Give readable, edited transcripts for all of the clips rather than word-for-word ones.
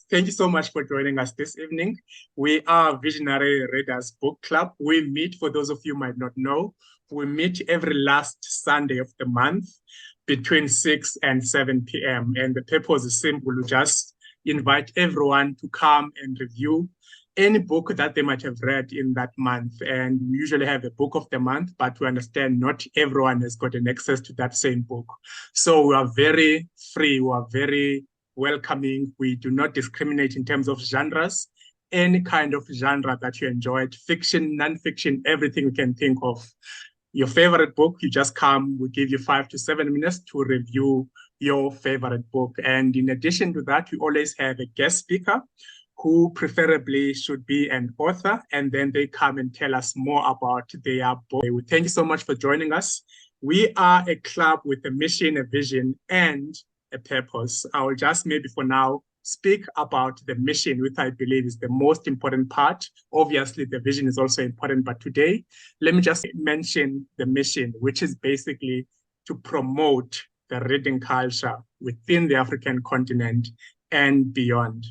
Thank you so much for joining us this evening. We are Visionary Readers Book Club. We meet, for those of you who might not know, we meet every last Sunday of the month between 6 and 7 p.m. And the purpose is simple. We just invite everyone to come and review any book that they might have read in that month. And we usually have a book of the month, but we understand not everyone has gotten access to that same book. So we are very free. We are very welcoming. We do not discriminate in terms of genres. Any kind of genre that you enjoyed, fiction, non-fiction, everything you can think of. Your favorite book, you just come, we give you 5 to 7 minutes to review your favorite book. And in addition to that, we always have a guest speaker who preferably should be an author, and then they come and tell us more about their book. Thank you so much for joining us. We are a club with a mission, a vision, and a purpose. I will just maybe for now speak about the mission, which I believe is the most important part. Obviously, the vision is also important, but today, let me just mention the mission, which is basically to promote the reading culture within the African continent and beyond.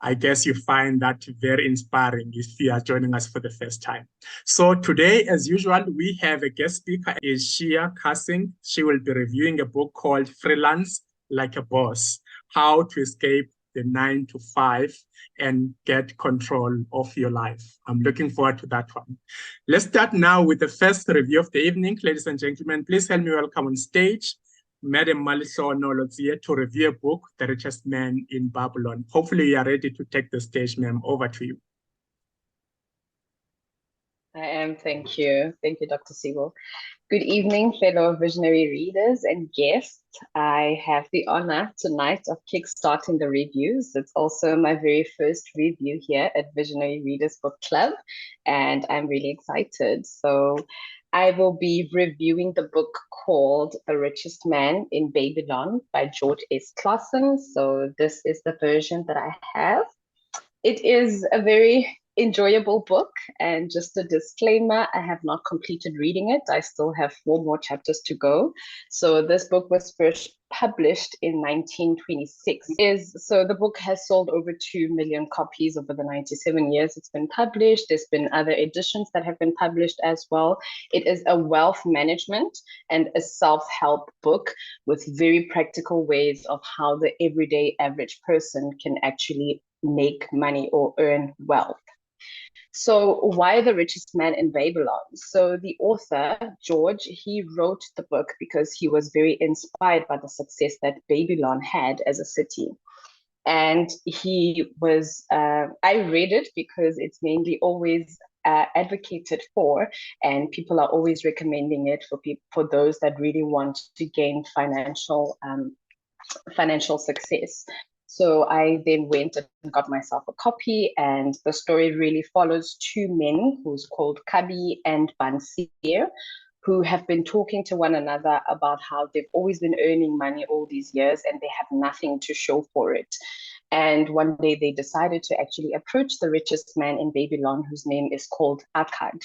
I guess you find that very inspiring if you are joining us for the first time. So today, as usual, we have a guest speaker, is Shea Karssing. She will be reviewing a book called Freelance Like a Boss, How to Escape the 9 to 5 and Get Control of Your Life. I'm looking forward to that one. Let's start now with the first review of the evening. Ladies and gentlemen, please help me welcome on stage Madam Malisho Nolozie to review a book, The Richest Man in Babylon. Hopefully you are ready to take the stage, ma'am. Over to you. I am, thank you. Thank you, Dr. Siegel. Good evening, fellow visionary readers and guests. I have the honor tonight of kickstarting the reviews. It's also my very first review here at Visionary Readers Book Club, and I'm really excited. So I will be reviewing the book called The Richest Man in Babylon by George S. Clason. So this is the version that I have. It is a very enjoyable book, and just a disclaimer, I have not completed reading it. I still have 4 more chapters to go. So this book was first published in 1926. So the book has sold over 2 million copies over the 97 years it's been published. There's been other editions that have been published as well. It is a wealth management and a self-help book with very practical ways of how the everyday average person can actually make money or earn wealth. So why The Richest Man in Babylon? So the author, George, he wrote the book because he was very inspired by the success that Babylon had as a city. And he was, I read it because it's mainly always advocated for, and people are always recommending it for those that really want to gain financial success. So I then went and got myself a copy, and the story really follows 2 men who's called Kabi and Bansir, who have been talking to one another about how they've always been earning money all these years and they have nothing to show for it. And one day they decided to actually approach the richest man in Babylon, whose name is called Akkad.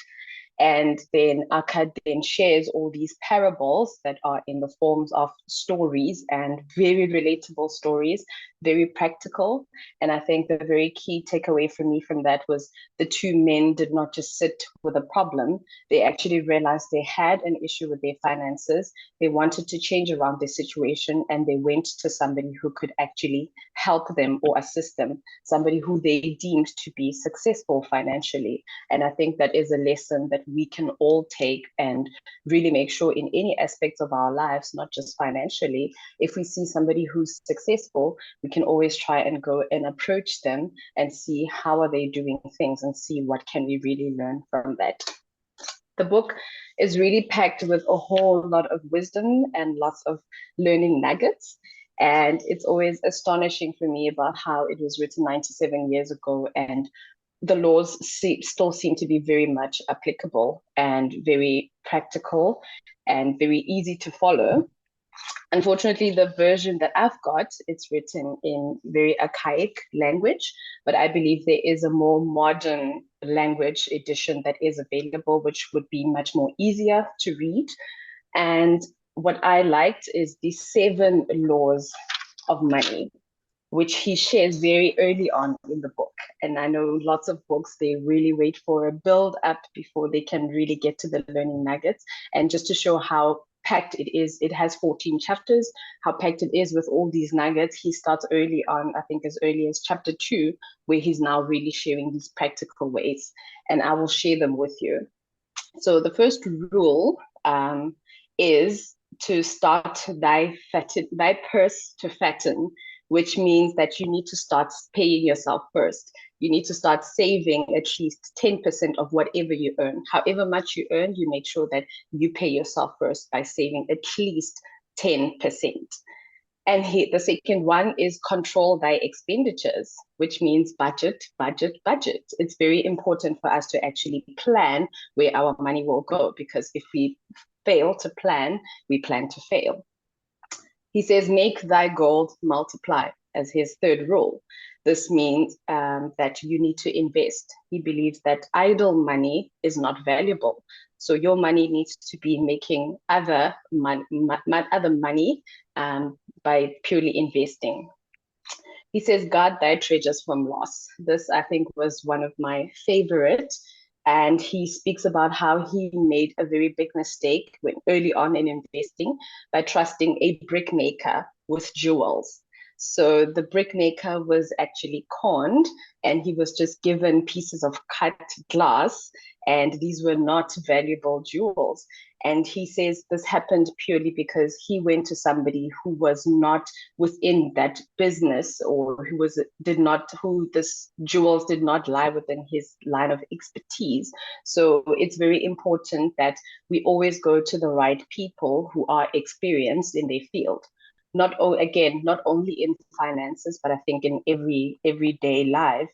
And then Akkad then shares all these parables that are in the forms of stories, and very relatable stories, very practical. And I think the very key takeaway for me from that was the 2 men did not just sit with a problem. They actually realized they had an issue with their finances. They wanted to change around their situation, and they went to somebody who could actually help them or assist them, somebody who they deemed to be successful financially. And I think that is a lesson that we can all take and really make sure in any aspects of our lives, not just financially, if we see somebody who's successful, we can always try and go and approach them and see how are they doing things and see what can we really learn from that. The book is really packed with a whole lot of wisdom and lots of learning nuggets. And it's always astonishing for me about how it was written 97 years ago, and the laws still seem to be very much applicable and very practical and very easy to follow. Unfortunately, the version that I've got, it's written in very archaic language, but I believe there is a more modern language edition that is available, which would be much more easier to read. And what I liked is the 7 laws of money, which he shares very early on in the book. And I know lots of books, they really wait for a build up before they can really get to the learning nuggets. And just to show how packed it is, it has 14 chapters, how packed it is with all these nuggets. He starts early on, I think as early as chapter 2, where he's now really sharing these practical ways. And I will share them with you. So the first rule is to start thy purse to fatten, which means that you need to start paying yourself first. You need to start saving at least 10% of whatever you earn. However much you earn, you make sure that you pay yourself first by saving at least 10%. And the second one is control thy expenditures, which means budget, budget, budget. It's very important for us to actually plan where our money will go, because if we fail to plan, we plan to fail. He says, make thy gold multiply as his third rule. This means that you need to invest. He believes that idle money is not valuable. So your money needs to be making other money by purely investing. He says, guard thy treasures from loss. This, I think, was one of my favorite. And he speaks about how he made a very big mistake early on in investing by trusting a brickmaker with jewels. So the brickmaker was actually conned, and he was just given pieces of cut glass, and these were not valuable jewels. And he says this happened purely because he went to somebody who was not within that business, or who this jewels did not lie within his line of expertise. So it's very important that we always go to the right people who are experienced in their field. Not only in finances, but I think in everyday life.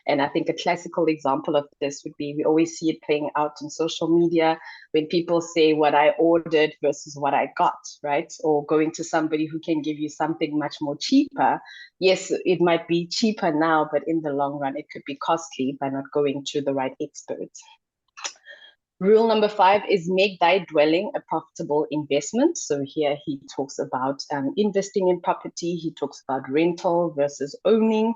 And I think a classical example of this would be, we always see it playing out on social media when people say what I ordered versus what I got, right? Or going to somebody who can give you something much more cheaper. Yes, it might be cheaper now, but in the long run, it could be costly by not going to the right experts. Rule number 5 is make thy dwelling a profitable investment. So here he talks about investing in property. He talks about rental versus owning.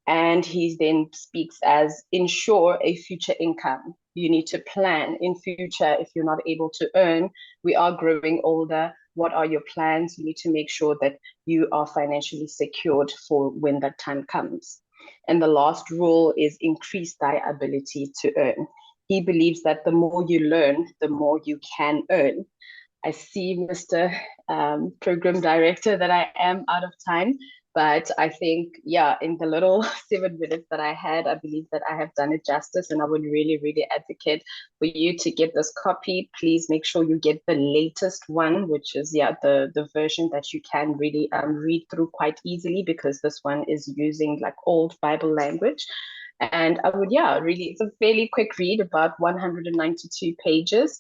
And he then speaks as ensure a future income. You need to plan in future if you're not able to earn. We are growing older. What are your plans? You need to make sure that you are financially secured for when that time comes. And the last rule is increase thy ability to earn. He believes that the more you learn, the more you can earn. I see, Mr. Program Director, that I am out of time. But I think, in the little 7 minutes that I had, I believe that I have done it justice, and I would really, really advocate for you to get this copy. Please make sure you get the latest one, which is, the version that you can really read through quite easily, because this one is using like old Bible language. And I would, really, it's a fairly quick read, about 192 pages.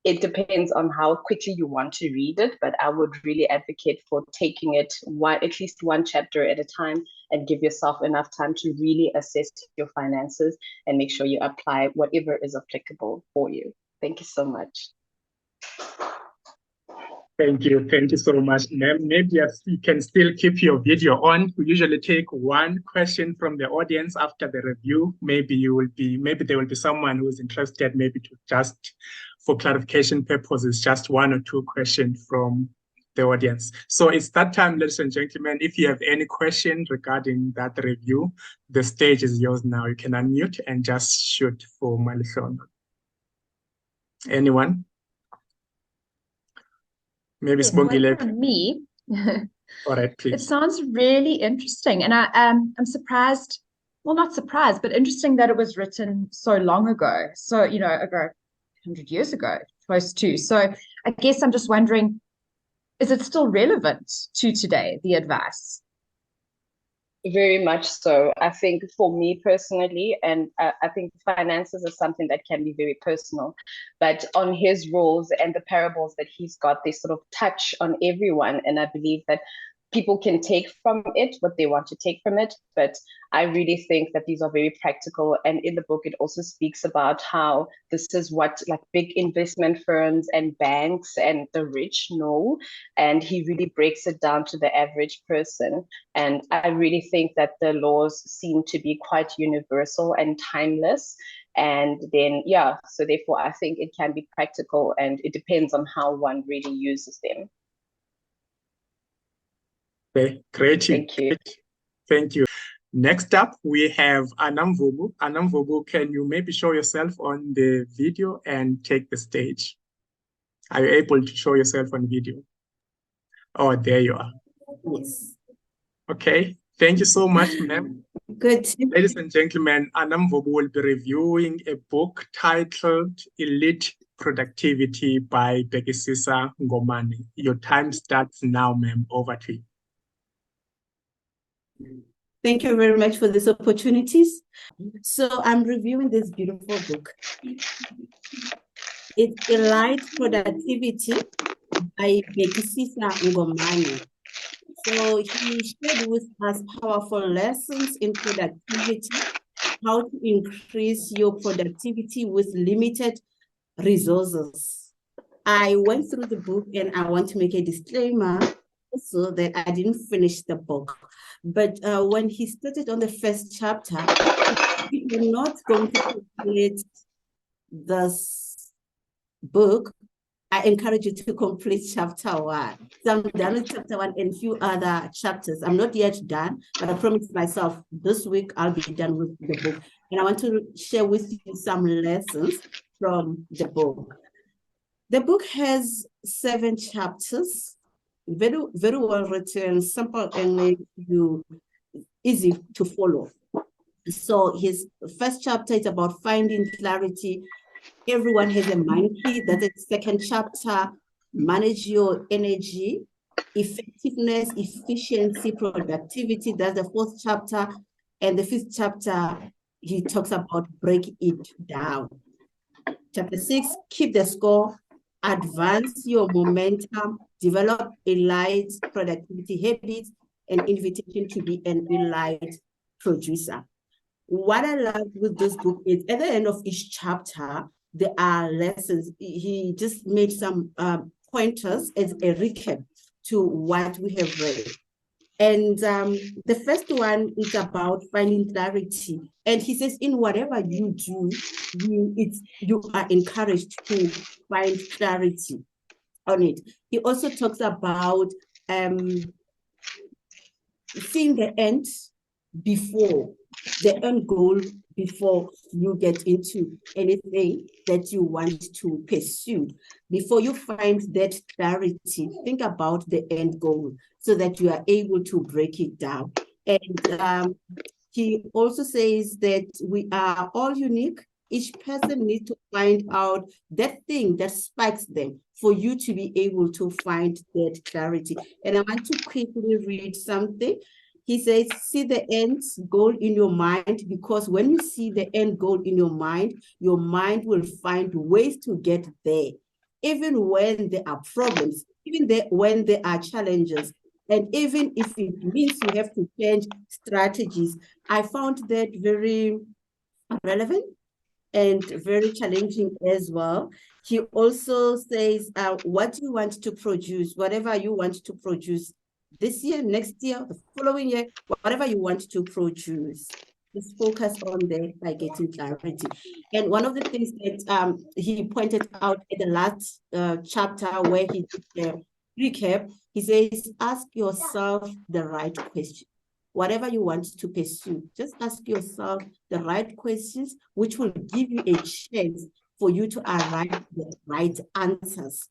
It depends on how quickly you want to read it, but I would really advocate for taking it at least one chapter at a time, and give yourself enough time to really assess your finances and make sure you apply whatever is applicable for you. Thank you so much. Thank you. Thank you so much. Maybe you can still keep your video on. We usually take one question from the audience after the review. Maybe there will be someone who is interested, maybe to just, for clarification purposes, just 1 or 2 questions from the audience. So it's that time, ladies and gentlemen. If you have any questions regarding that review, the stage is yours now. You can unmute and just shoot for Malison. Anyone? Maybe Sbongile. From me. All right, please. It sounds really interesting, and I'm surprised. Well, not surprised, but interesting that it was written so long ago. So 100 years ago, close to. So I guess I'm just wondering, is it still relevant to today, the advice? Very much so. I think for me personally, and I think finances is something that can be very personal, but on his rules and the parables that he's got, they sort of touch on everyone. And I believe that people can take from it what they want to take from it. But I really think that these are very practical. And in the book, it also speaks about how this is what like big investment firms and banks and the rich know. And he really breaks it down to the average person. And I really think that the laws seem to be quite universal and timeless. And then, yeah, so therefore, I think it can be practical, and it depends on how one really uses them. Okay, great. Thank you. Thank you. Next up, we have Anamvubu. Anamvubu, can you maybe show yourself on the video and take the stage? Are you able to show yourself on video? Oh, there you are. Yes. Okay, thank you so much, ma'am. Good. Ladies and gentlemen, Anamvubu will be reviewing a book titled Elite Productivity by Bekisisa Ngomane. Your time starts now, ma'am. Over to you. Thank you very much for these opportunities. So I'm reviewing this beautiful book. It's Elite Productivity by Bekisisa Ngomane. So he shared with us powerful lessons in productivity, how to increase your productivity with limited resources. I went through the book, and I want to make a disclaimer so that I didn't finish the book. But when he started on the first chapter, if you're not going to complete this book, I encourage you to complete chapter 1. So I'm done with chapter 1 and a few other chapters. I'm not yet done, but I promised myself this week I'll be done with the book. And I want to share with you some lessons from the book. The book has 7 chapters, very, very well written, simple English, easy to follow. So his first chapter is about finding clarity. Everyone has a mind key. That's the second chapter, manage your energy, effectiveness, efficiency, productivity. That's the 4th chapter. And the 5th chapter, he talks about break it down. Chapter 6, keep the score, advance your momentum, develop elite productivity habits, and invitation to be an elite producer. What I love with this book is at the end of each chapter, there are lessons. He just made some pointers as a recap to what we have read. And the first one is about finding clarity. And he says, in whatever you do, you are encouraged to find clarity on it. He also talks about seeing the end goal before you get into anything that you want to pursue. Before you find that clarity, think about the end goal so that you are able to break it down. And he also says that we are all unique. Each person needs to find out that thing that spikes them for you to be able to find that clarity. And I want to quickly read something. He says, see the end goal in your mind, because when you see the end goal in your mind will find ways to get there, even when there are problems, when there are challenges, and even if it means you have to change strategies. I found that very relevant and very challenging as well. He also says, what you want to produce, whatever you want to produce, this year, next year, the following year, whatever you want to produce, just focus on that by getting clarity. And one of the things that he pointed out in the last chapter where he did a recap, he says, ask yourself the right question. Whatever you want to pursue, just ask yourself the right questions, which will give you a chance for you to arrive at the right answers.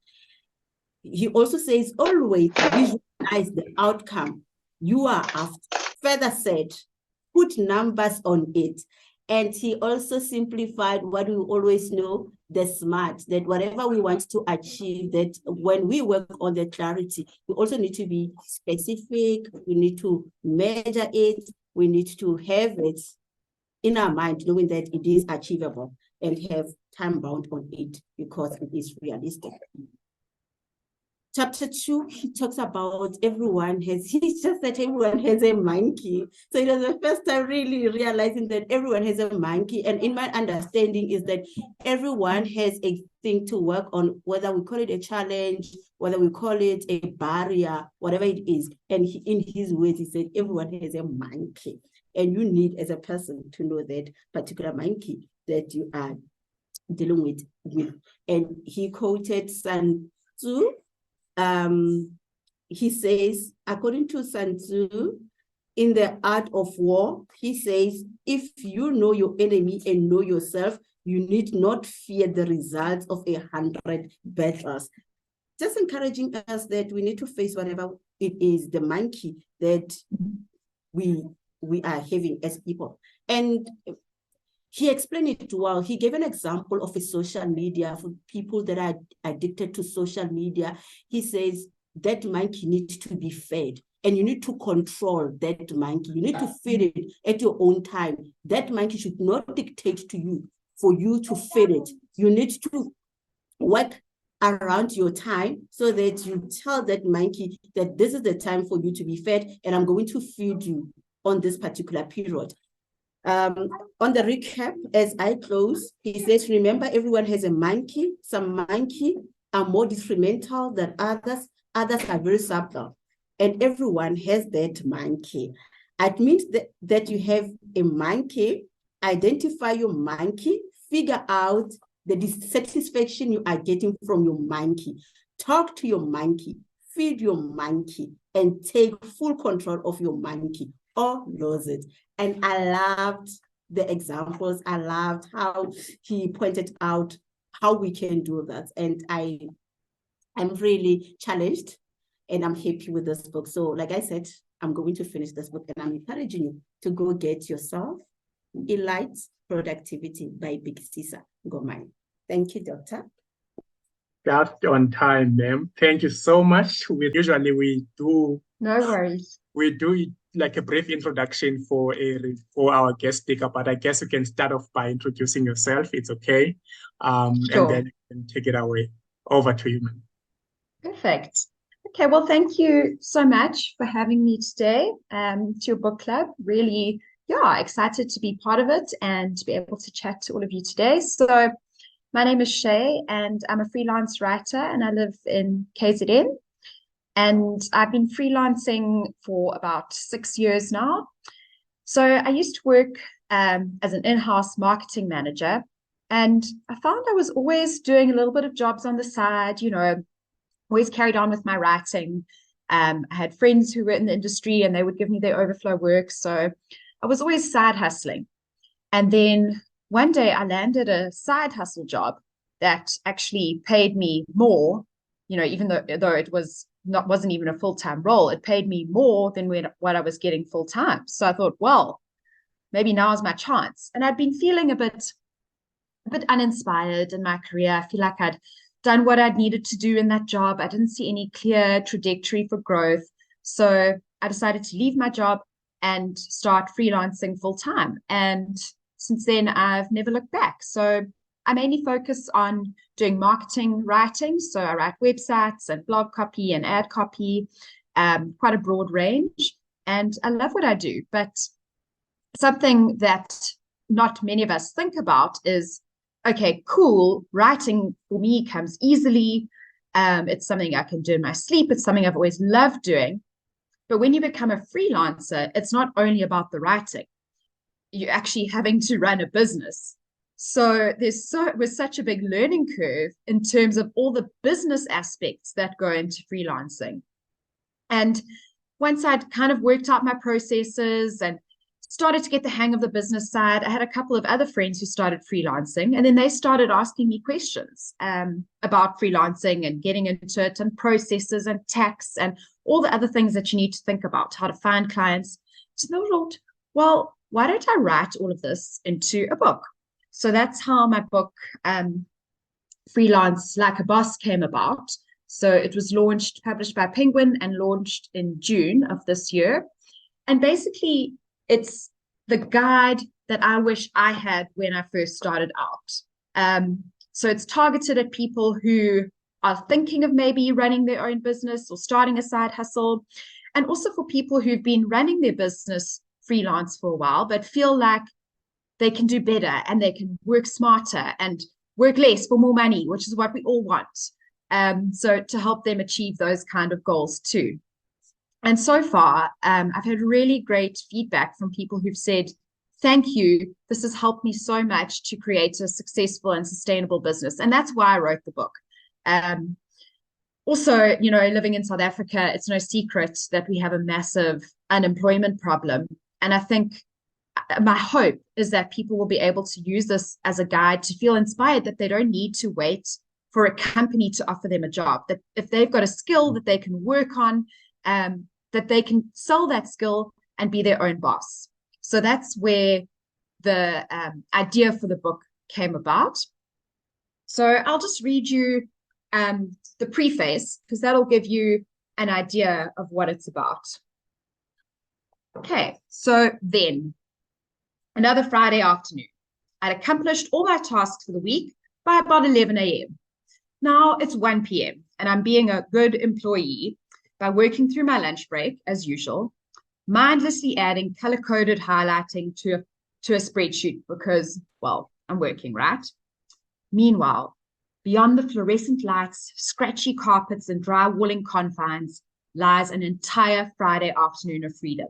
He also says, always visualize the outcome you are after. Further said, put numbers on it. And he also simplified what we always know, the SMART, that whatever we want to achieve, that when we work on the clarity, we also need to be specific, we need to measure it, we need to have it in our mind, knowing that it is achievable, and have time bound on it because it is realistic. chapter 2, he talks about he just said everyone has a monkey. So it was the first time really realizing that everyone has a monkey. And in my understanding is that everyone has a thing to work on, whether we call it a challenge, whether we call it a barrier, whatever it is. And in his words, he said, everyone has a monkey. And you need, as a person, to know that particular monkey that you are dealing with. And he quoted Sun Tzu. He says, according to Sun Tzu, in the art of war, he says, if you know your enemy and know yourself, you need not fear the results of 100 battles. Just encouraging us that we need to face whatever it is, the monkey that we are having as people. And he explained it well. He gave an example of a social media for people that are addicted to social media. He says that monkey needs to be fed, and you need to control that monkey. You need to feed it at your own time. That monkey should not dictate to you for you to feed it. You need to work around your time so that you tell that monkey that this is the time for you to be fed, and I'm going to feed you on this particular period. On the recap, as I close, he says, remember, everyone has a monkey. Some monkey are more detrimental than others. Others are very subtle. And everyone has that monkey. It means that you have a monkey, identify your monkey, figure out the dissatisfaction you are getting from your monkey. Talk to your monkey, feed your monkey, and take full control of your monkey, or lose it. And I loved the examples. I loved how he pointed out how we can do that. And I'm really challenged, and I'm happy with this book. So like I said, I'm going to finish this book, and I'm encouraging you to go get yourself Elite Productivity by Big Sisa Ngomane. Thank you, Doctor. Just on time, ma'am. Thank you so much. Usually we do. No worries. We do like a brief introduction for our guest speaker, but I guess you can start off by introducing yourself. It's okay. Sure. And then you can take it away. Over to you, ma'am. Perfect. Okay, well, thank you so much for having me today to your book club. Really, excited to be part of it and to be able to chat to all of you today. So my name is Shea, and I'm a freelance writer, and I live in KZN. And I've been freelancing for about 6 years now. So I used to work as an in-house marketing manager, and I found I was always doing a little bit of jobs on the side, always carried on with my writing. I had friends who were in the industry, and they would give me their overflow work. So I was always side hustling. And then one day I landed a side hustle job that actually paid me more, even though it wasn't even a full-time role. It paid me more than what I was getting full-time. So I thought, well, maybe now is my chance. And I'd been feeling a bit uninspired in my career. I feel like I'd done what I'd needed to do in that job. I didn't see any clear trajectory for growth. So I decided to leave my job and start freelancing full-time. And since then, I've never looked back. So I mainly focus on doing marketing writing. So I write websites and blog copy and ad copy, quite a broad range. And I love what I do. But something that not many of us think about is, okay, cool, writing for me comes easily. It's something I can do in my sleep. It's something I've always loved doing. But when you become a freelancer, it's not only about the writing. You're actually having to run a business. So it was such a big learning curve in terms of all the business aspects that go into freelancing. And once I'd kind of worked out my processes and started to get the hang of the business side, I had a couple of other friends who started freelancing, and then they started asking me questions about freelancing and getting into it, and processes and tax and all the other things that you need to think about, how to find clients. So they thought, well, why don't I write all of this into a book? So that's how my book, Freelance Like a Boss, came about. So it was published by Penguin, and launched in June of this year. And basically, it's the guide that I wish I had when I first started out. So it's targeted at people who are thinking of maybe running their own business or starting a side hustle, and also for people who've been running their business freelance for a while, but feel like they can do better and they can work smarter and work less for more money, which is what we all want. So to help them achieve those kind of goals too. And so far, I've had really great feedback from people who've said, thank you, this has helped me so much to create a successful and sustainable business. And that's why I wrote the book. Also, you know, living in South Africa, it's no secret that we have a massive unemployment problem. And I think my hope is that people will be able to use this as a guide to feel inspired that they don't need to wait for a company to offer them a job, that if they've got a skill that they can work on, that they can sell that skill and be their own boss. So that's where the idea for the book came about. So I'll just read you the preface, because that'll give you an idea of what it's about. Okay, so then, another Friday afternoon. I'd accomplished all my tasks for the week by about 11 a.m. Now it's 1 p.m. and I'm being a good employee by working through my lunch break, as usual, mindlessly adding color-coded highlighting to a spreadsheet because, well, I'm working, right? Meanwhile, beyond the fluorescent lights, scratchy carpets, and drywalling confines lies an entire Friday afternoon of freedom.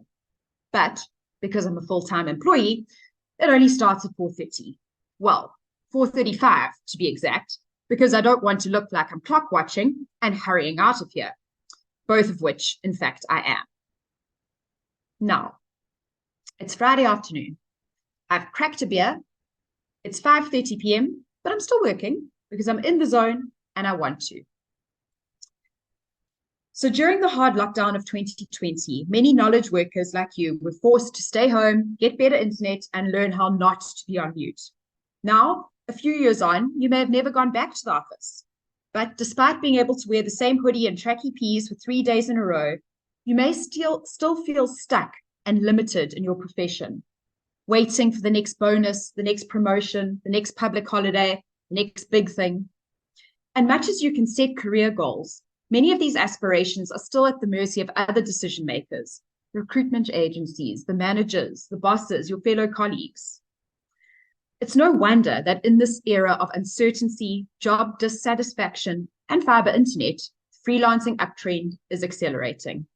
But because I'm a full-time employee, it only starts at 4:30. Well, 4:35 to be exact, because I don't want to look like I'm clock watching and hurrying out of here, both of which, in fact, I am. Now, it's Friday afternoon. I've cracked a beer. It's 5:30 p.m., but I'm still working because I'm in the zone and I want to. So during the hard lockdown of 2020, many knowledge workers like you were forced to stay home, get better internet, and learn how not to be on mute. Now, a few years on, you may have never gone back to the office. But despite being able to wear the same hoodie and tracky peas for 3 days in a row, you may still feel stuck and limited in your profession, waiting for the next bonus, the next promotion, the next public holiday, the next big thing. And much as you can set career goals, many of these aspirations are still at the mercy of other decision makers, recruitment agencies, the managers, the bosses, your fellow colleagues. It's no wonder that in this era of uncertainty, job dissatisfaction, and fiber internet, freelancing uptrend is accelerating.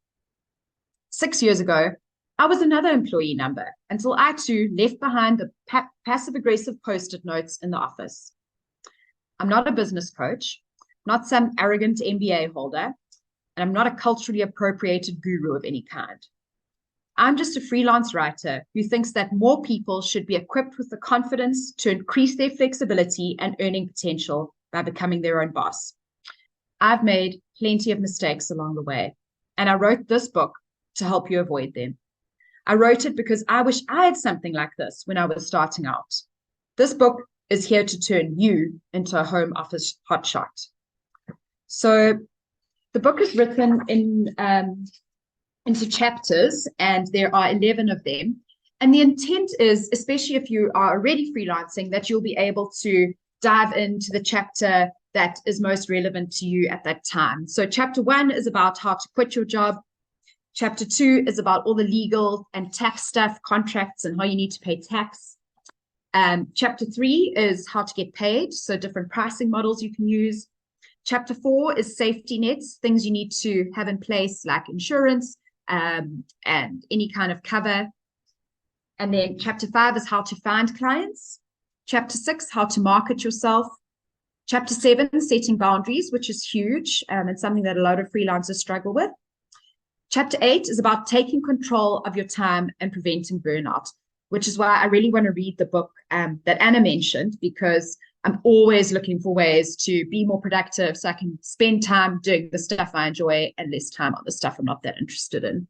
6 years ago, I was another employee number until I too left behind the passive-aggressive post-it notes in the office. I'm not a business coach, not some arrogant MBA holder, and I'm not a culturally appropriated guru of any kind. I'm just a freelance writer who thinks that more people should be equipped with the confidence to increase their flexibility and earning potential by becoming their own boss. I've made plenty of mistakes along the way, and I wrote this book to help you avoid them. I wrote it because I wish I had something like this when I was starting out. This book is here to turn you into a home office hotshot. So the book is written into chapters, and there are 11 of them. And the intent is, especially if you are already freelancing, that you'll be able to dive into the chapter that is most relevant to you at that time. So chapter 1 is about how to quit your job. Chapter 2 is about all the legal and tax stuff, contracts, and how you need to pay tax. Chapter 3 is how to get paid, so different pricing models you can use. Chapter 4 is safety nets, things you need to have in place like insurance and any kind of cover. And then chapter 5 is how to find clients. Chapter 6, how to market yourself. Chapter 7, setting boundaries, which is huge and something that a lot of freelancers struggle with. Chapter 8 is about taking control of your time and preventing burnout, which is why I really want to read the book that Anna mentioned, because I'm always looking for ways to be more productive so I can spend time doing the stuff I enjoy and less time on the stuff I'm not that interested in.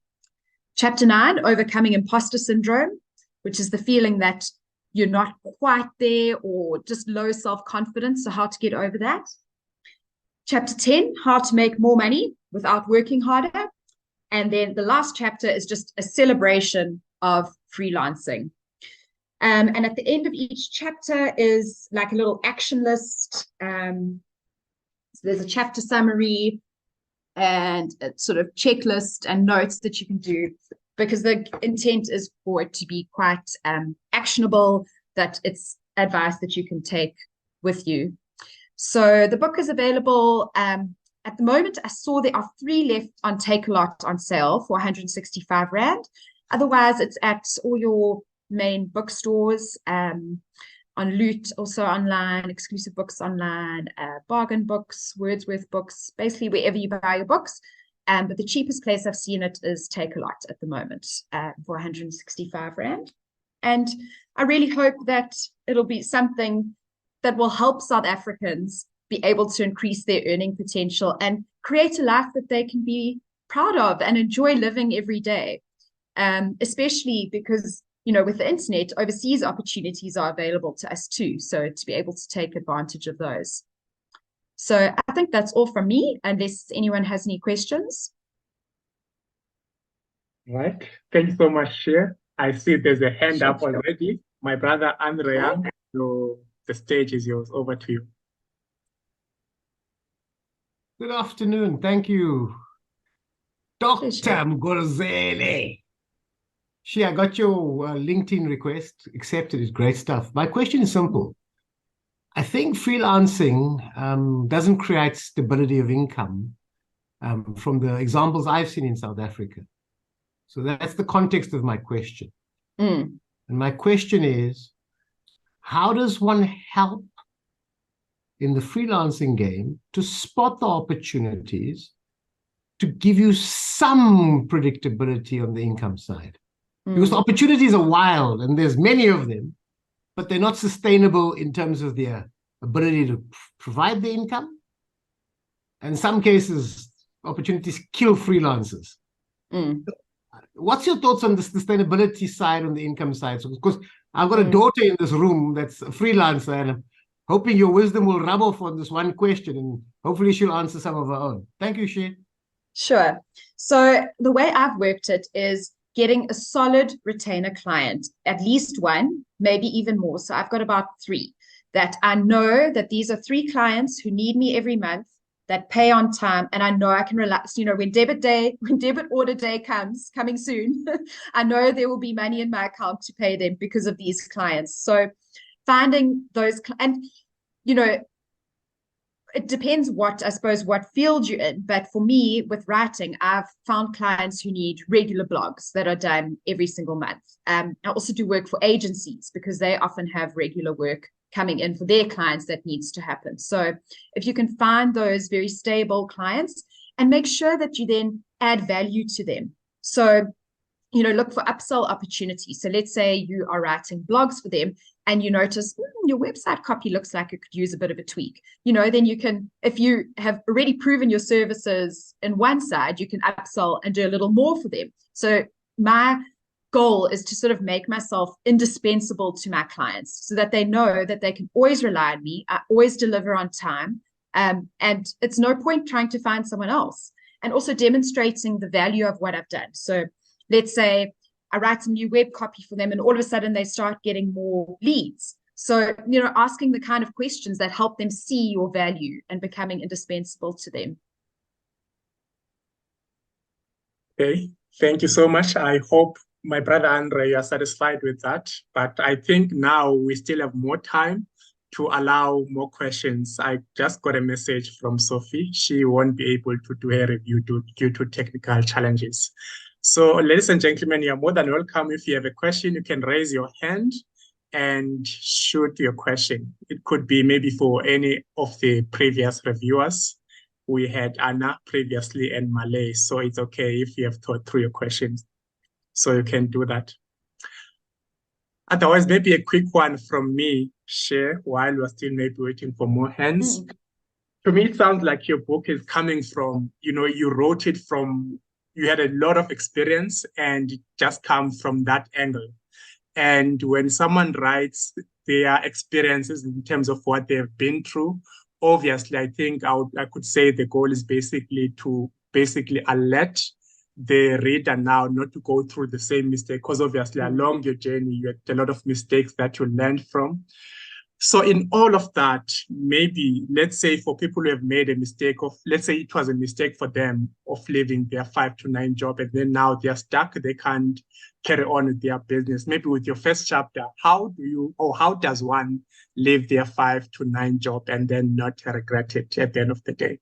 Chapter 9, overcoming imposter syndrome, which is the feeling that you're not quite there or just low self-confidence, so how to get over that. Chapter 10, how to make more money without working harder. And then the last chapter is just a celebration of freelancing. And at the end of each chapter is like a little action list. So there's a chapter summary and a sort of checklist and notes that you can do, because the intent is for it to be quite actionable, that it's advice that you can take with you. So the book is available. At the moment, I saw there are 3 left on Take-A-Lot on sale for 165 Rand. Otherwise, it's at all your main bookstores, on Loot, also online, Exclusive Books online, Bargain Books, Wordsworth Books, basically wherever you buy your books. But the cheapest place I've seen it is Take-A-Lot at the moment, for 165 Rand. And I really hope that it'll be something that will help South Africans be able to increase their earning potential and create a life that they can be proud of and enjoy living every day. Especially because, you know, with the internet, overseas opportunities are available to us too. So to be able to take advantage of those. So I think that's all from me, unless anyone has any questions. All right. Thank you so much, Shea. I see there's a hand up already. My brother Andrea, so the stage is yours. Over to you. Good afternoon. Thank you, Dr. Mgorozele. Shea, I got your LinkedIn request. Accepted it. Great stuff. My question is simple. I think freelancing doesn't create stability of income from the examples I've seen in South Africa. So that's the context of my question. And my question is, how does one help in the freelancing game to spot the opportunities to give you some predictability on the income side? Because the opportunities are wild and there's many of them, but they're not sustainable in terms of their ability to provide the income. And in some cases, opportunities kill freelancers. What's your thoughts on the sustainability side, on the income side? So, of course, I've got a daughter in this room that's a freelancer, and I'm hoping your wisdom will rub off on this one question, and hopefully she'll answer some of her own. Thank you, Shea. Sure. So the way I've worked it is getting a solid retainer client, at least one, maybe even more. So I've got about 3 that I know that these are 3 clients who need me every month, that pay on time, and I know I can relax. You know, when debit order day coming soon, I know there will be money in my account to pay them because of these clients. So finding those, and you know, it depends what field you're in. But for me, with writing, I've found clients who need regular blogs that are done every single month. I also do work for agencies because they often have regular work coming in for their clients that needs to happen. So if you can find those very stable clients and make sure that you then add value to them. So, you know, look for upsell opportunities. So let's say you are writing blogs for them and you notice your website copy looks like it could use a bit of a tweak. You know, then you can, if you have already proven your services in one side, you can upsell and do a little more for them. So my goal is to sort of make myself indispensable to my clients so that they know that they can always rely on me. I always deliver on time. And it's no point trying to find someone else. And also demonstrating the value of what I've done. So let's say I write some new web copy for them and all of a sudden they start getting more leads. So, you know, asking the kind of questions that help them see your value and becoming indispensable to them. Okay, thank you so much. I hope my brother Andre, you are satisfied with that. But I think now we still have more time to allow more questions. I just got a message from Sophie. She won't be able to do her review due to technical challenges. So, ladies and gentlemen, you're more than welcome. If you have a question, you can raise your hand and shoot your question. It could be maybe for any of the previous reviewers. We had Anna previously and Malay, so it's okay if you have thought through your questions. So you can do that. Otherwise, maybe a quick one from me, Shea, while we're still maybe waiting for more hands. To me, it sounds like your book is coming from, you know, you wrote it from, you had a lot of experience and it just comes from that angle. And when someone writes their experiences in terms of what they've been through, obviously, I think I could say the goal is basically to alert the reader now not to go through the same mistake, because obviously along your journey, you had a lot of mistakes that you learned from. So in all of that, maybe let's say for people who have made a mistake of, let's say it was a mistake for them of leaving their 5 to 9 job, and then now they're stuck, they can't carry on with their business. Maybe with your first chapter, how does one leave their 5 to 9 job and then not regret it at the end of the day?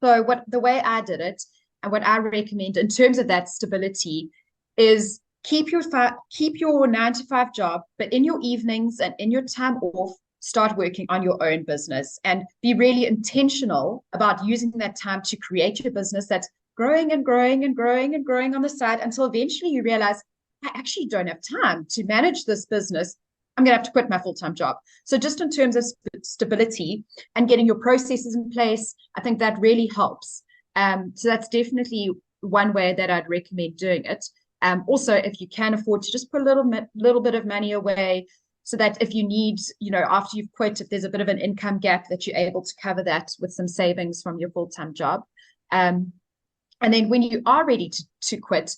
So the way I did it and what I recommend in terms of that stability is keep your 9 to 5 job, but in your evenings and in your time off, start working on your own business and be really intentional about using that time to create your business that's growing and growing and growing and growing on the side until eventually you realize, I actually don't have time to manage this business. I'm going to have to quit my full-time job. So just in terms of stability and getting your processes in place, I think that really helps. So that's definitely one way that I'd recommend doing it. Also, if you can afford to just put a little bit of money away so that if you need, after you've quit, if there's a bit of an income gap, that you're able to cover that with some savings from your full-time job. And then when you are ready to quit,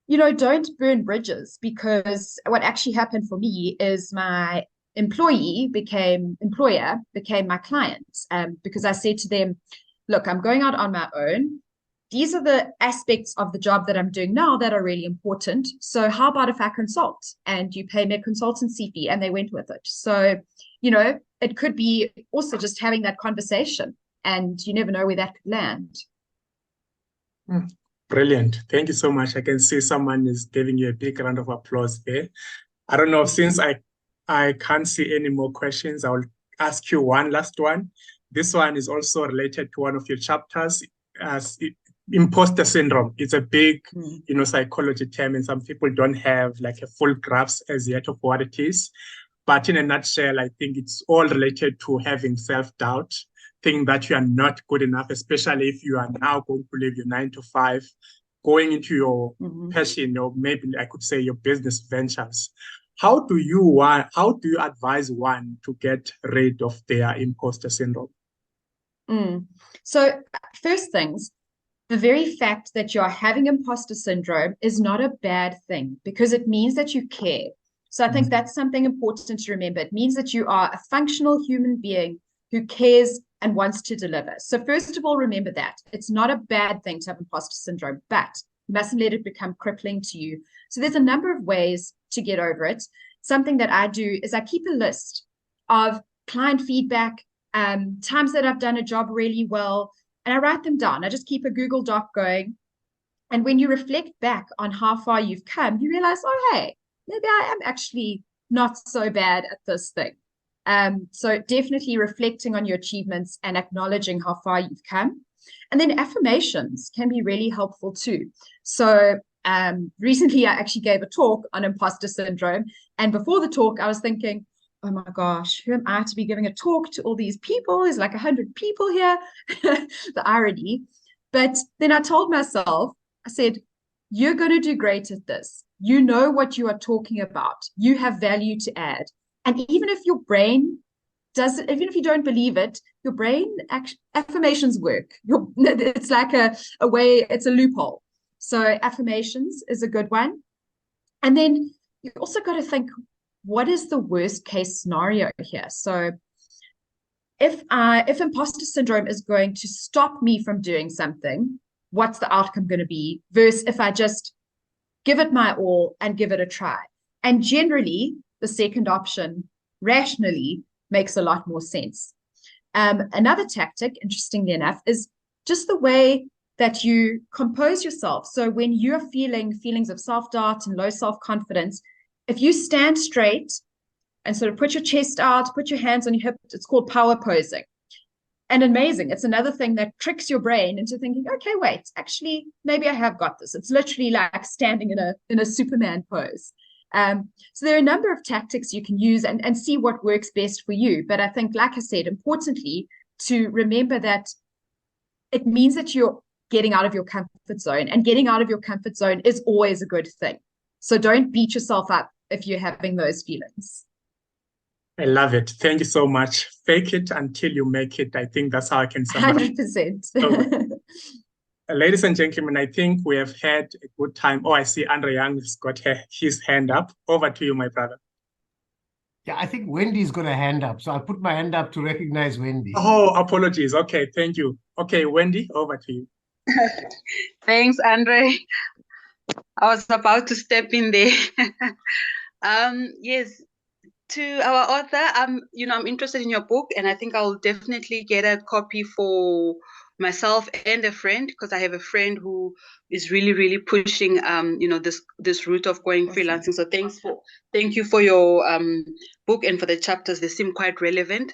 don't burn bridges, because what actually happened for me is my employer became my client, because I said to them, look, I'm going out on my own. These are the aspects of the job that I'm doing now that are really important. So how about if I consult and you pay me a consultancy fee? And they went with it. So, it could be also just having that conversation, and you never know where that could land. Brilliant. Thank you so much. I can see someone is giving you a big round of applause there. I don't know, since I can't see any more questions, I will ask you one last one. This one is also related to one of your chapters, as imposter syndrome. It's a big, psychology term, and some people don't have like a full grasp as yet of what it is. But in a nutshell, I think it's all related to having self-doubt, thinking that you are not good enough, especially if you are now going to leave your 9 to 5, going into your passion, or maybe I could say your business ventures. How do you advise one to get rid of their imposter syndrome? So first things, the very fact that you're having imposter syndrome is not a bad thing, because it means that you care. So I think that's something important to remember. It means that you are a functional human being who cares and wants to deliver. So first of all, remember that it's not a bad thing to have imposter syndrome, but you mustn't let it become crippling to you. So there's a number of ways to get over it. Something that I do is I keep a list of client feedback, times that I've done a job really well, and I write them down. I just keep a Google Doc going. And when you reflect back on how far you've come, you realize, oh, hey, maybe I am actually not so bad at this thing. So definitely reflecting on your achievements and acknowledging how far you've come. And then affirmations can be really helpful too. So recently I actually gave a talk on imposter syndrome. And before the talk, I was thinking, oh my gosh, who am I to be giving a talk to all these people? There's like 100 people here. The irony. But then I told myself, I said, you're going to do great at this. You know what you are talking about. You have value to add. And even if your brain even if you don't believe it, your brain affirmations work. It's like a way, it's a loophole. So affirmations is a good one. And then you also got to think, what is the worst case scenario here? So if imposter syndrome is going to stop me from doing something, what's the outcome going to be? Versus if I just give it my all and give it a try. And generally, the second option, rationally, makes a lot more sense. Another tactic, interestingly enough, is just the way that you compose yourself. So when you're feeling feelings of self-doubt and low self-confidence, if you stand straight and sort of put your chest out, put your hands on your hip, it's called power posing. And amazing, it's another thing that tricks your brain into thinking, okay, wait, actually, maybe I have got this. It's literally like standing in a Superman pose. So there are a number of tactics you can use and see what works best for you. But I think, like I said, importantly, to remember that it means that you're getting out of your comfort zone, and getting out of your comfort zone is always a good thing. So don't beat yourself up if you're having those feelings. I love it. Thank you so much. Fake it until you make it. I think that's how I can summarize. 100%. So, ladies and gentlemen, I think we have had a good time. Oh, I see Andre Young has got his hand up. Over to you, my brother. Yeah, I think Wendy's got a hand up, so I'll put my hand up to recognize Wendy. Oh, apologies. Okay, thank you. Okay, Wendy, over to you. Thanks, Andre. I was about to step in there. Yes, to our author, I'm interested in your book, and I think I'll definitely get a copy for myself and a friend, because I have a friend who is really, really pushing this route of going freelancing. So thank you for your book and for the chapters. They seem quite relevant.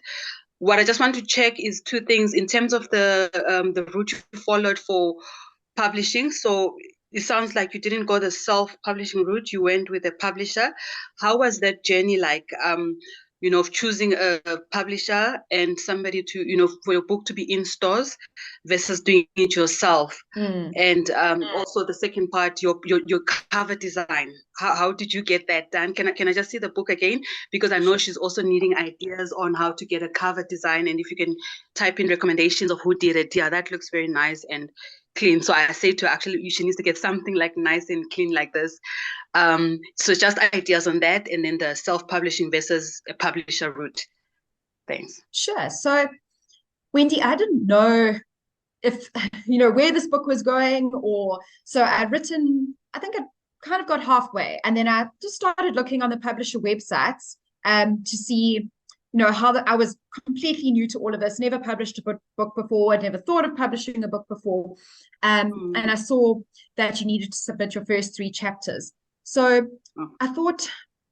What I just want to check is two things in terms of the route you followed for publishing. So it sounds like you didn't go the self-publishing route. You went with a publisher. How was that journey like? Of choosing a publisher and somebody to, for your book to be in stores versus doing it yourself. And also the second part, your cover design. How did you get that done? Can I just see the book again? Because I know she's also needing ideas on how to get a cover design. And if you can type in recommendations of who did it, yeah, that looks very nice and clean. So I say to her, actually, she needs to get something like nice and clean like this. So just ideas on that, and then the self-publishing versus a publisher route. Thanks. Sure. So, Wendy, I didn't know if, where this book was going, so I'd written, I think I kind of got halfway, and then I just started looking on the publisher websites to see, how I was completely new to all of this, never published a book before, I'd never thought of publishing a book before. And I saw that you needed to submit your first 3 chapters. So I thought,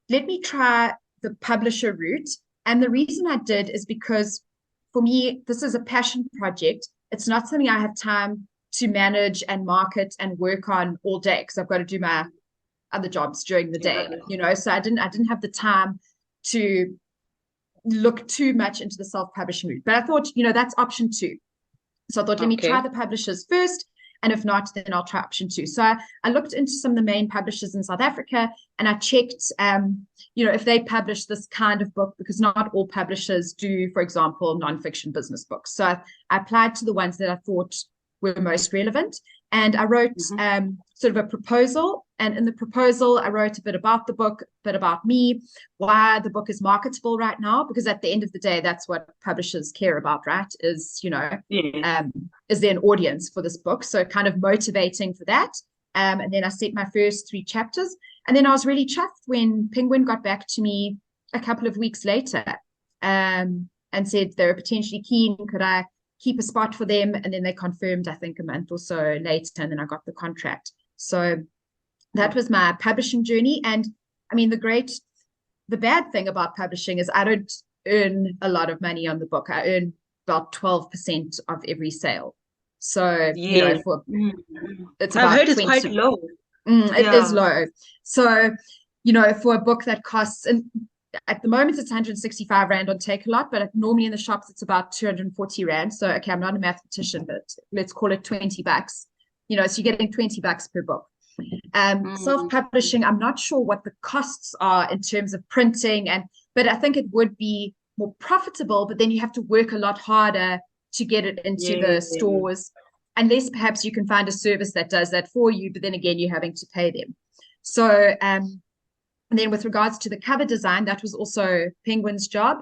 let me try the publisher route. And the reason I did is because for me, this is a passion project. It's not something I have time to manage and market and work on all day, because I've got to do my other jobs during the day, so I didn't have the time to look too much into the self-publishing route. But I thought, that's option 2. So I thought, let me try the publishers first. And if not, then I'll try option 2. So I looked into some of the main publishers in South Africa, and I checked, if they publish this kind of book, because not all publishers do, for example, nonfiction business books. So I applied to the ones that I thought were most relevant. And I wrote sort of a proposal. And in the proposal, I wrote a bit about the book, a bit about me, why the book is marketable right now, because at the end of the day, that's what publishers care about, right? Is, is there an audience for this book? So kind of motivating for that. And then I set my first 3 chapters. And then I was really chuffed when Penguin got back to me a couple of weeks later and said they were potentially keen. Could I keep a spot for them? And then they confirmed, I think, a month or so later, and then I got the contract. So that was my publishing journey. And I mean, the bad thing about publishing is I don't earn a lot of money on the book. I earn about 12% of every sale. So, it's about I've heard it's quite low. It is low. So, for a book that costs, and at the moment it's 165 Rand on Take-A-Lot, but normally in the shops it's about 240 Rand. So, okay, I'm not a mathematician, but let's call it $20. So you're getting $20 per book. Self-publishing, I'm not sure what the costs are in terms of printing, but I think it would be more profitable, but then you have to work a lot harder to get it into the stores, unless perhaps you can find a service that does that for you, but then again, you're having to pay them. So, and then with regards to the cover design, that was also Penguin's job.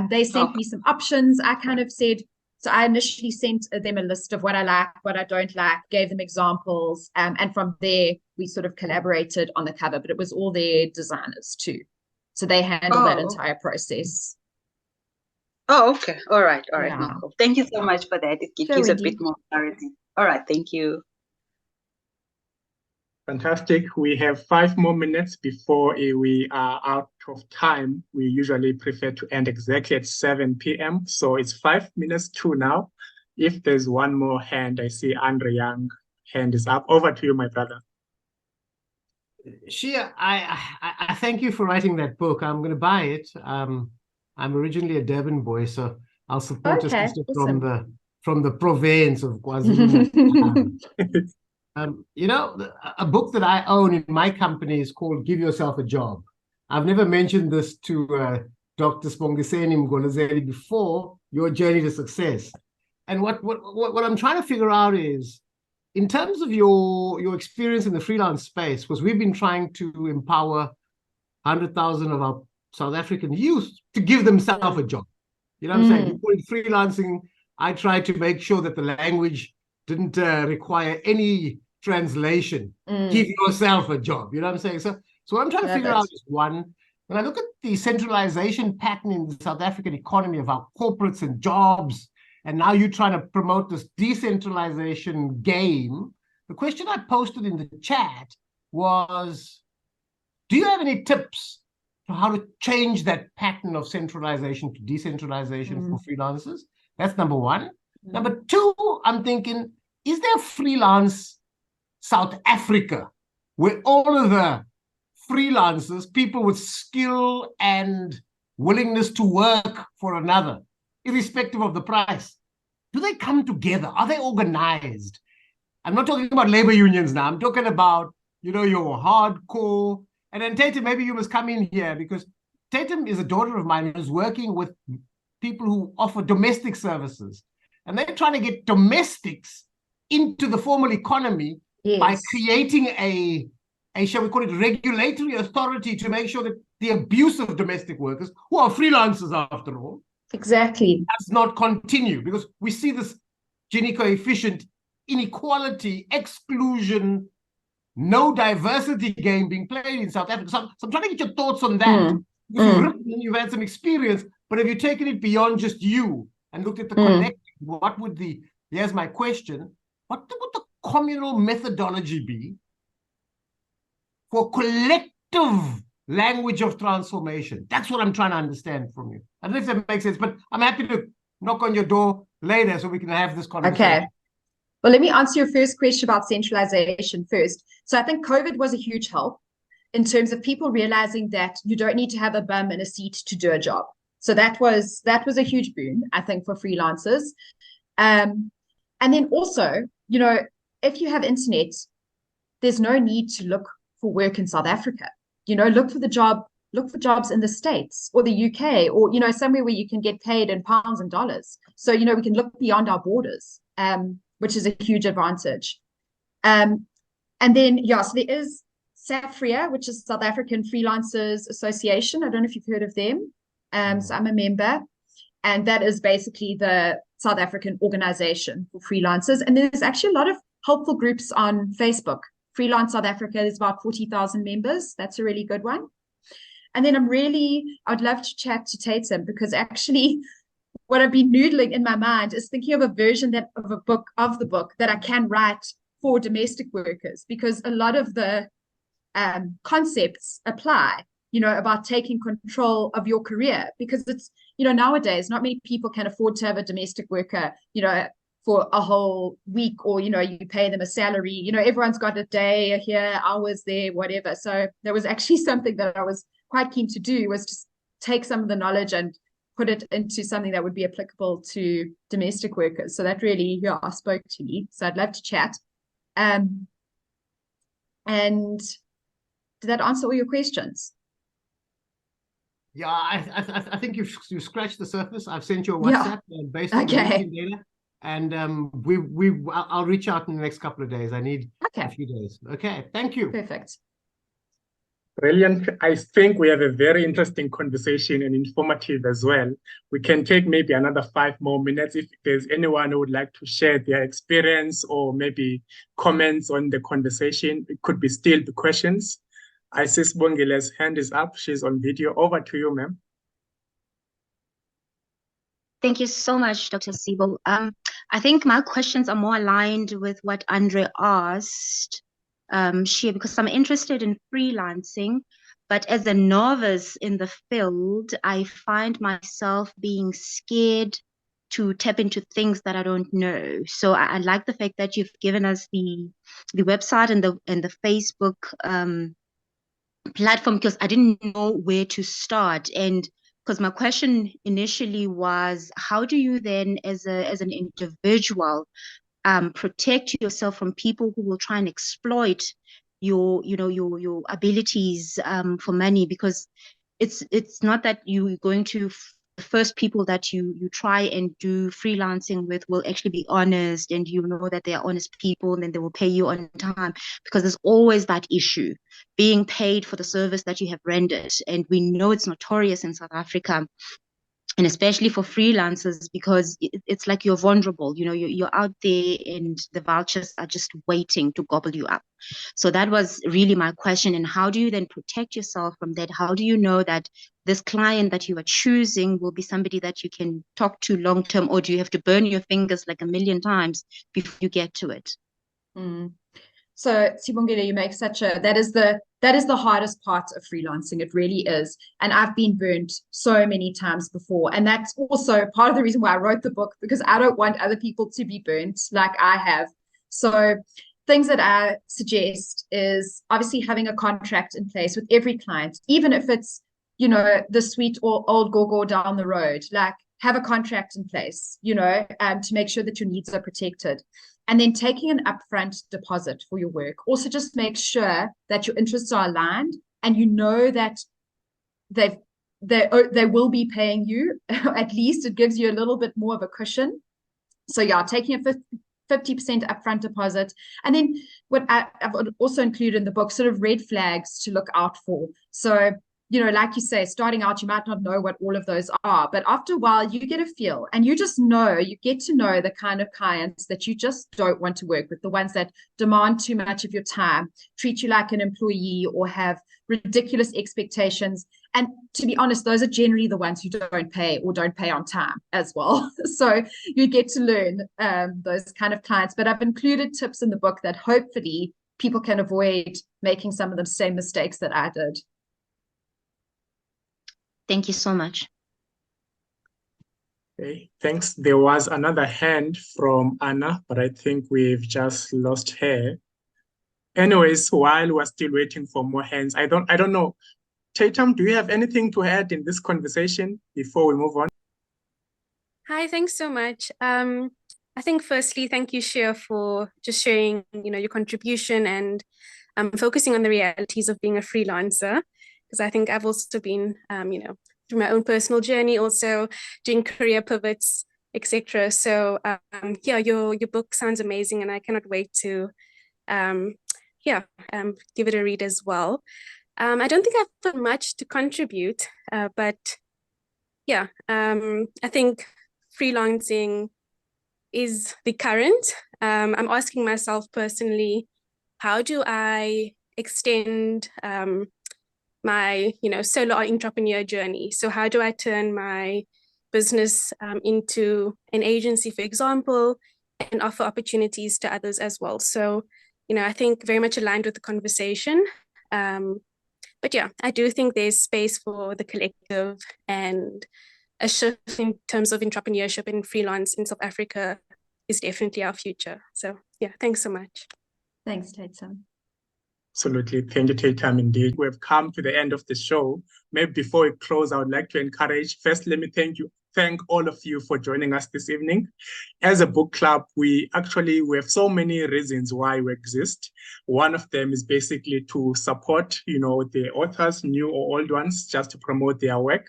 They sent me some options. I kind of said, so I initially sent them a list of what I like, what I don't like, gave them examples. And from there, we sort of collaborated on the cover, but it was all their designers too. So they handled that entire process. Oh, okay. All right. Cool. Thank you so much for that. It gives a bit more clarity. All right. Thank you. Fantastic. We have 5 more minutes before we are out of time. We usually prefer to end exactly at 7 p.m. So it's 5 minutes to now. If there's one more hand, I see Andre Young hand is up. Over to you, my brother. Shea, I thank you for writing that book. I'm going to buy it. I'm originally a Durban boy, so I'll support a sister from the province of KwaZulu. A book that I own in my company is called Give Yourself a Job. I've never mentioned this to Dr. Spongiseni Mgolozeli before, Your Journey to Success. And what I'm trying to figure out is, in terms of your experience in the freelance space, because we've been trying to empower 100,000 of our South African youth to give themselves a job. You know what I'm saying? Before freelancing, I tried to make sure that the language didn't require any translation. Give yourself a job. You know what I'm saying? So what I'm trying to figure out is, one, when I look at the centralization pattern in the South African economy of our corporates and jobs, and now you're trying to promote this decentralization game, the question I posted in the chat was, do you have any tips for how to change that pattern of centralization to decentralization for freelancers? That's number one. Number two, I'm thinking, is there freelance South Africa where all of the freelancers, people with skill and willingness to work for another, irrespective of the price, do they come together? Are they organized? I'm not talking about labor unions now. I'm talking about, your hardcore. And then Tatum, maybe you must come in here, because Tatum is a daughter of mine who's working with people who offer domestic services. And they're trying to get domestics into the formal economy by creating a, shall we call it, regulatory authority to make sure that the abuse of domestic workers, who are freelancers after all, does not continue. Because we see this Gini coefficient inequality, exclusion, no diversity game being played in South Africa. So I'm trying to get your thoughts on that. You've had some experience, but have you taken it beyond just you and looked at the collective? What would here's my question, what would the communal methodology be for collective language of transformation? That's what I'm trying to understand from you. I don't know if that makes sense, but I'm happy to knock on your door later so we can have this conversation. Okay. Well, let me answer your first question about centralization first. So I think COVID was a huge help in terms of people realizing that you don't need to have a bum and a seat to do a job. So that was a huge boon, I think, for freelancers. And then also, if you have internet, there's no need to look for work in South Africa. Look for jobs in the States or the UK, or, somewhere where you can get paid in pounds and dollars. So, we can look beyond our borders, which is a huge advantage. And then, so there is SAFREA, which is South African Freelancers Association. I don't know if you've heard of them. So I'm a member, and that is basically the South African organization for freelancers. And there's actually a lot of helpful groups on Facebook. Freelance South Africa, there's about 40,000 members. That's a really good one. And then I'd love to chat to Tatum, because actually what I've been noodling in my mind is thinking of a version of the book that I can write for domestic workers, because a lot of the concepts apply, about taking control of your career, because it's, nowadays, not many people can afford to have a domestic worker, for a whole week, or, you pay them a salary, everyone's got a day here, hours there, whatever. So there was actually something that I was quite keen to do, was just take some of the knowledge and put it into something that would be applicable to domestic workers. So that really, spoke to me. So I'd love to chat. And did that answer all your questions? Yeah, I think you've scratched the surface. I've sent you a WhatsApp based on the data, and I'll reach out in the next couple of days. I need a few days. Okay, thank you. Perfect. Brilliant. I think we have a very interesting conversation and informative as well. We can take maybe another 5 more minutes if there's anyone who would like to share their experience or maybe comments on the conversation. It could be still the questions. I see Sibongile's hand is up. She's on video. Over to you, ma'am. Thank you so much, Dr. Sibo. I think my questions are more aligned with what Andre asked, Shea, because I'm interested in freelancing, but as a novice in the field, I find myself being scared to tap into things that I don't know. So I like the fact that you've given us the website and the Facebook platform, because I didn't know where to start. And because my question initially was, how do you then, as an individual, protect yourself from people who will try and exploit your abilities for money? Because it's not that you're going to first people that you try and do freelancing with will actually be honest, and you know that they are honest people, and then they will pay you on time, because there's always that issue, being paid for the service that you have rendered. And we know it's notorious in South Africa, and especially for freelancers, because it's like you're vulnerable. You know, you're out there and the vultures are just waiting to gobble you up. So that was really my question. And how do you then protect yourself from that? How do you know that this client that you are choosing will be somebody that you can talk to long term, or do you have to burn your fingers like a million times before you get to it? So Sibongile, you make that is the hardest part of freelancing. It really is. And I've been burnt so many times before. And that's also part of the reason why I wrote the book, because I don't want other people to be burnt like I have. So things that I suggest is obviously having a contract in place with every client, even if it's, you know, the sweet or old go-go down the road, like have a contract in place, you know, to make sure that your needs are protected. And then taking an upfront deposit for your work. Also, just make sure that your interests are aligned and you know that they will be paying you. At least it gives you a little bit more of a cushion. So yeah, taking a 50% upfront deposit. And then what I've also included in the book, sort of red flags to look out for. So, you know, like you say, starting out, you might not know what all of those are, but after a while you get a feel and you just know, you get to know the kind of clients that you just don't want to work with, the ones that demand too much of your time, treat you like an employee, or have ridiculous expectations. And to be honest, those are generally the ones who don't pay or don't pay on time as well. So you get to learn those kind of clients. But I've included tips in the book that hopefully people can avoid making some of the same mistakes that I did. Thank you so much. Okay, thanks. There was another hand from Anna, but I think we've just lost her. Anyways, while we're still waiting for more hands, I don't know. Tatum, do you have anything to add in this conversation before we move on? Hi, thanks so much. I think firstly, thank you, Shea, for just sharing, you know, your contribution and focusing on the realities of being a freelancer. Because I think I've also been, you know, through my own personal journey, also doing career pivots, etc. So yeah, your book sounds amazing, and I cannot wait to give it a read as well. I don't think I've got much to contribute, but yeah, I think freelancing is the current. I'm asking myself personally, how do I extend my, you know, solo entrepreneur journey? So how do I turn my business into an agency, for example, and offer opportunities to others as well? So, you know, I think very much aligned with the conversation. But yeah, I do think there's space for the collective, and a shift in terms of entrepreneurship and freelance in South Africa is definitely our future. So yeah, thanks so much. Thanks, Tatum. Absolutely. Thank you, Tatum, indeed. We have come to the end of the show. Maybe before we close, I would like to encourage, first, let me thank all of you for joining us this evening. As a book club, we have so many reasons why we exist. One of them is basically to support, you know, the authors, new or old ones, just to promote their work.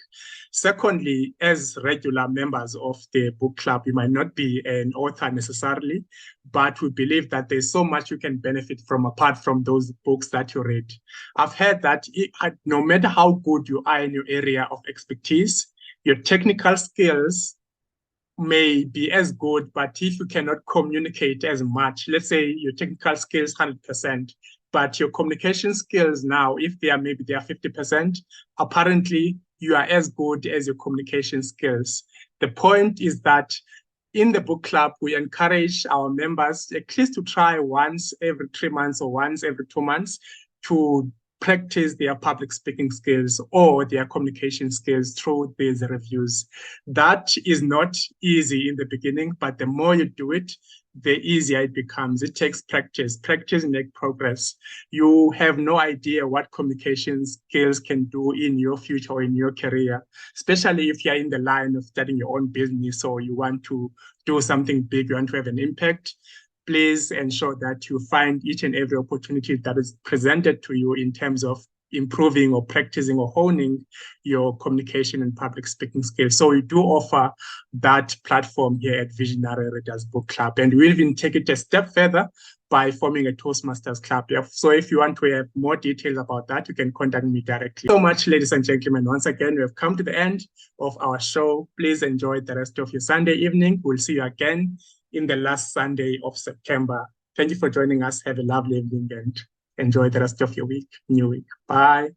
Secondly, as regular members of the book club, you might not be an author necessarily, but we believe that there's so much you can benefit from apart from those books that you read. I've heard that no matter how good you are in your area of expertise, your technical skills may be as good, but if you cannot communicate as much, let's say your technical skills 100%, but your communication skills now, if they are 50%, apparently you are as good as your communication skills. The point is that in the book club, we encourage our members at least to try once every 3 months or once every 2 months to practice their public speaking skills or their communication skills through these reviews. That is not easy in the beginning, but the more you do it, the easier it becomes. It takes practice. Practice makes progress. You have no idea what communication skills can do in your future or in your career, especially if you're in the line of starting your own business or you want to do something big, you want to have an impact. Please ensure that you find each and every opportunity that is presented to you in terms of improving or practicing or honing your communication and public speaking skills. So we do offer that platform here at Visionary Readers Book Club, and we'll even take it a step further by forming a Toastmasters Club. So if you want to have more details about that, you can contact me directly. So much, ladies and gentlemen. Once again, we have come to the end of our show. Please enjoy the rest of your Sunday evening. We'll see you again in the last Sunday of September. Thank you for joining us. Have a lovely evening and enjoy the rest of your week, new week. Bye.